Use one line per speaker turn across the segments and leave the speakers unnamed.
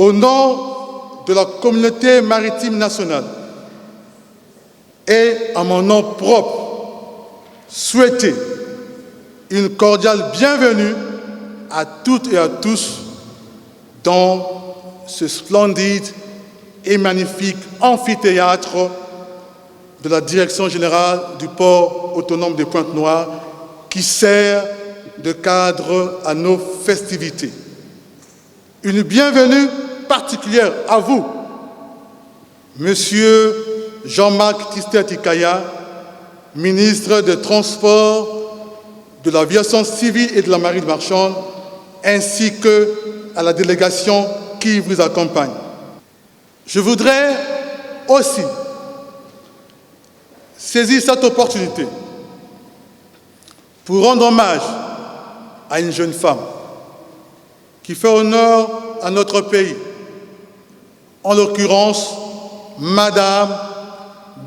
Au nom de la communauté maritime nationale et à mon nom propre, souhaiter une cordiale bienvenue à toutes et à tous dans ce splendide et magnifique amphithéâtre de la Direction générale du port autonome de Pointe-Noire qui sert de cadre à nos festivités. Une bienvenue particulière à vous, Monsieur Jean-Marc Tistet-Ikaya, ministre des Transports, de l'aviation civile et de la marine marchande, ainsi qu'à la délégation qui vous accompagne. Je voudrais aussi saisir cette opportunité pour rendre hommage à une jeune femme qui fait honneur à notre pays, en l'occurrence Madame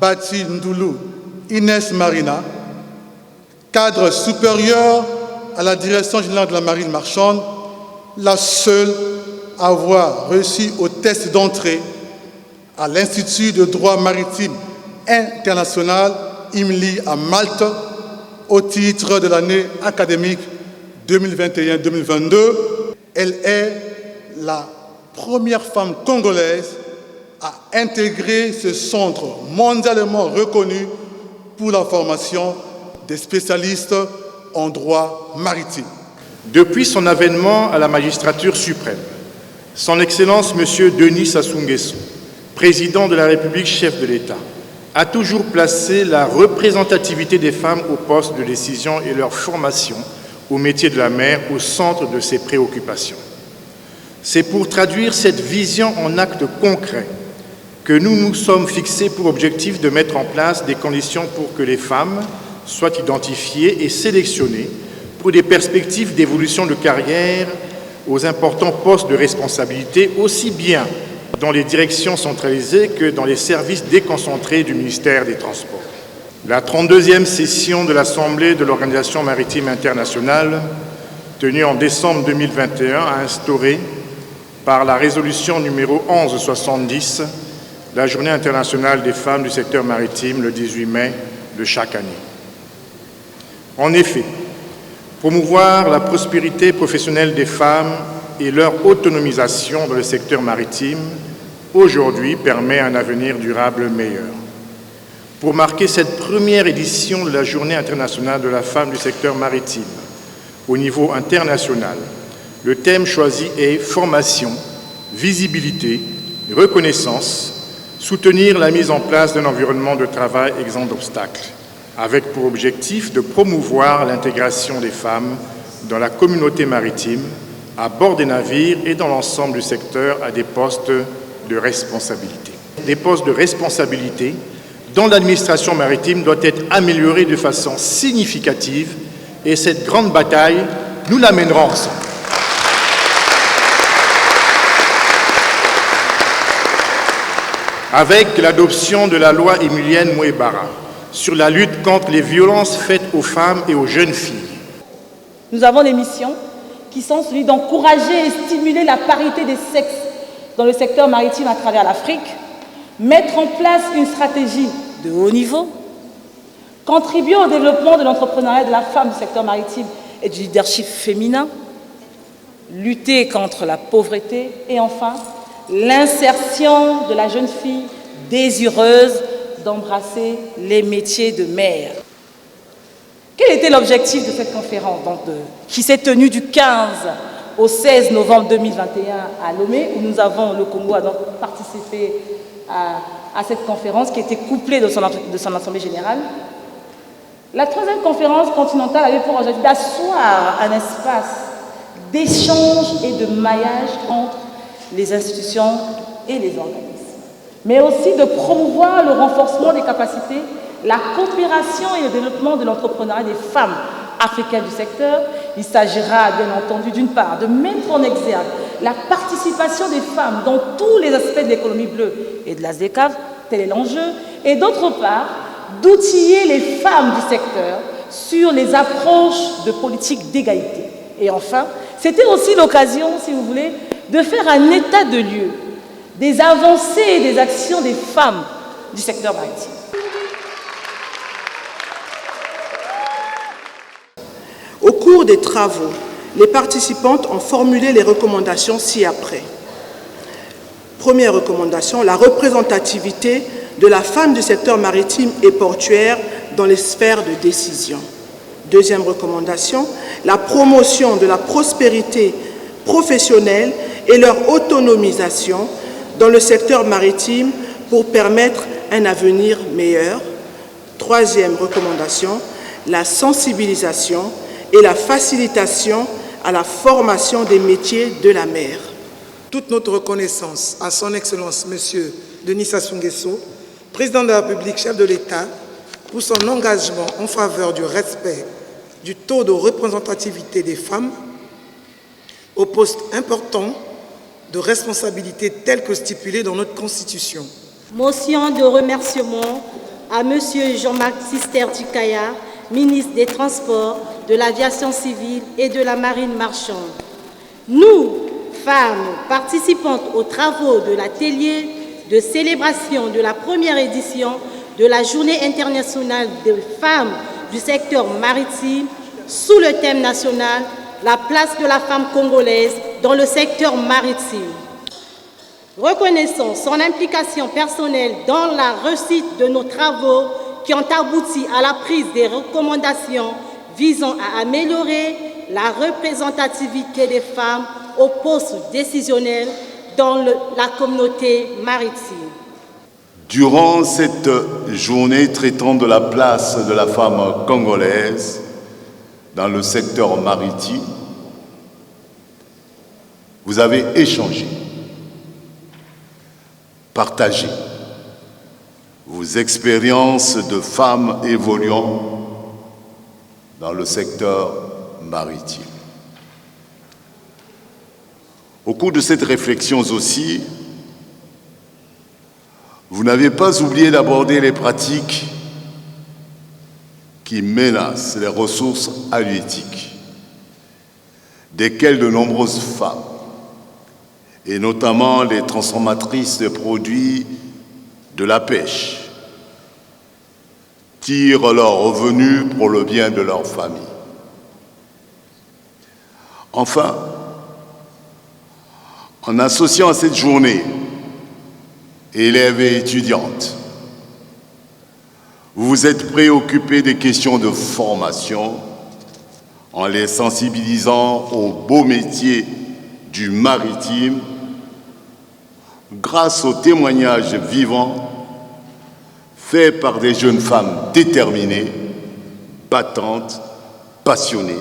Bati Ndoulou Inès Marina, cadre supérieur à la Direction générale de la marine marchande, la seule à avoir réussi au test d'entrée à l'Institut de droit maritime international IMLI à Malte au titre de l'année académique 2021-2022. Elle est la première femme congolaise à intégrer ce centre mondialement reconnu pour la formation des spécialistes en droit maritime.
Depuis son avènement à la magistrature suprême, Son Excellence M. Denis Sassou Nguesso, président de la République, chef de l'État, a toujours placé la représentativité des femmes au poste de décision et leur formation au métier de la mer au centre de ses préoccupations. C'est pour traduire cette vision en actes concrets que nous nous sommes fixés pour objectif de mettre en place des conditions pour que les femmes soient identifiées et sélectionnées pour des perspectives d'évolution de carrière aux importants postes de responsabilité, aussi bien dans les directions centralisées que dans les services déconcentrés du ministère des Transports. La 32e session de l'Assemblée de l'Organisation maritime internationale, tenue en décembre 2021, a instauré, par la résolution numéro 1170, la Journée internationale des femmes du secteur maritime le 18 mai de chaque année. En effet, promouvoir la prospérité professionnelle des femmes et leur autonomisation dans le secteur maritime, aujourd'hui, permet un avenir durable meilleur. Pour marquer cette première édition de la Journée internationale de la femme du secteur maritime au niveau international, le thème choisi est « Formation, visibilité, reconnaissance, soutenir la mise en place d'un environnement de travail exempt d'obstacles », avec pour objectif de promouvoir l'intégration des femmes dans la communauté maritime, à bord des navires et dans l'ensemble du secteur à des postes de responsabilité. Des postes de responsabilité dans l'administration maritime doivent être améliorés de façon significative et cette grande bataille, nous la mènerons ensemble. Avec l'adoption de la loi Emilienne Mouébara sur la lutte contre les violences faites aux femmes et aux jeunes filles.
Nous avons des missions qui sont celui d'encourager et stimuler la parité des sexes dans le secteur maritime à travers l'Afrique, mettre en place une stratégie de haut niveau, contribuer au développement de l'entrepreneuriat de la femme du secteur maritime et du leadership féminin, lutter contre la pauvreté et enfin l'insertion de la jeune fille désireuse d'embrasser les métiers de mer. Quel était l'objectif de cette conférence qui s'est tenue du 15 au 16 novembre 2021 à Lomé, où le Congo a donc participé à cette conférence qui était couplée de son Assemblée générale. La troisième conférence continentale avait pour objectif d'asseoir un espace d'échange et de maillage entre les institutions et les organismes, mais aussi de promouvoir le renforcement des capacités, la coopération et le développement de l'entrepreneuriat des femmes africaines du secteur. Il s'agira bien entendu d'une part de mettre en exergue la participation des femmes dans tous les aspects de l'économie bleue et de la ZECAf, tel est l'enjeu, et d'autre part d'outiller les femmes du secteur sur les approches de politique d'égalité. Et enfin, c'était aussi l'occasion, si vous voulez, de faire un état de lieu des avancées et des actions des femmes du secteur maritime.
Au cours des travaux, les participantes ont formulé les recommandations ci-après. Première recommandation, la représentativité de la femme du secteur maritime et portuaire dans les sphères de décision. Deuxième recommandation, la promotion de la prospérité professionnelle et leur autonomisation dans le secteur maritime pour permettre un avenir meilleur. Troisième recommandation, la sensibilisation et la facilitation à la formation des métiers de la mer.
Toute notre reconnaissance à son Excellence M. Denis Sassou Nguesso, Président de la République, chef de l'État, pour son engagement en faveur du respect du taux de représentativité des femmes aux postes importants de responsabilité tels que stipulés dans notre Constitution.
Motion de remerciement à M. Jean-Marc Sister-Tikaya, ministre des Transports, de l'Aviation civile et de la Marine marchande. Nous, femmes participantes aux travaux de l'atelier de célébration de la première édition de la Journée internationale des femmes du secteur maritime, sous le thème national « La place de la femme congolaise dans le secteur maritime ». Reconnaissons son implication personnelle dans la réussite de nos travaux qui ont abouti à la prise des recommandations visant à améliorer la représentativité des femmes aux postes décisionnels dans la communauté maritime.
Durant cette journée traitant de la place de la femme congolaise dans le secteur maritime, vous avez échangé, partagé vos expériences de femmes évoluant dans le secteur maritime. Au cours de cette réflexion aussi, vous n'avez pas oublié d'aborder les pratiques qui menacent les ressources halieutiques, desquelles de nombreuses femmes, et notamment les transformatrices de produits de la pêche, tirent leurs revenus pour le bien de leur famille. Enfin, en associant à cette journée élèves et étudiantes, vous vous êtes préoccupés des questions de formation en les sensibilisant aux beaux métiers du maritime grâce aux témoignages vivants faits par des jeunes femmes déterminées, battantes, passionnées,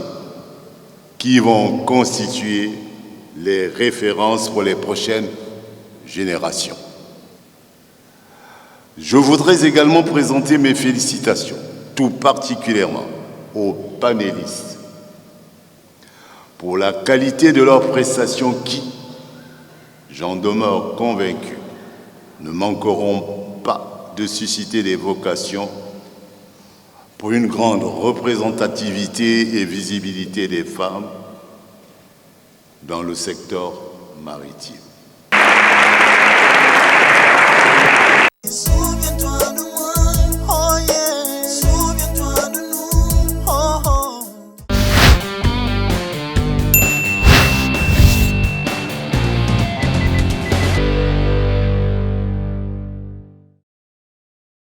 qui vont constituer les références pour les prochaines générations. Je voudrais également présenter mes félicitations, tout particulièrement aux panélistes, pour la qualité de leurs prestations qui, j'en demeure convaincu, ne manqueront pas de susciter des vocations pour une grande représentativité et visibilité des femmes dans le secteur maritime.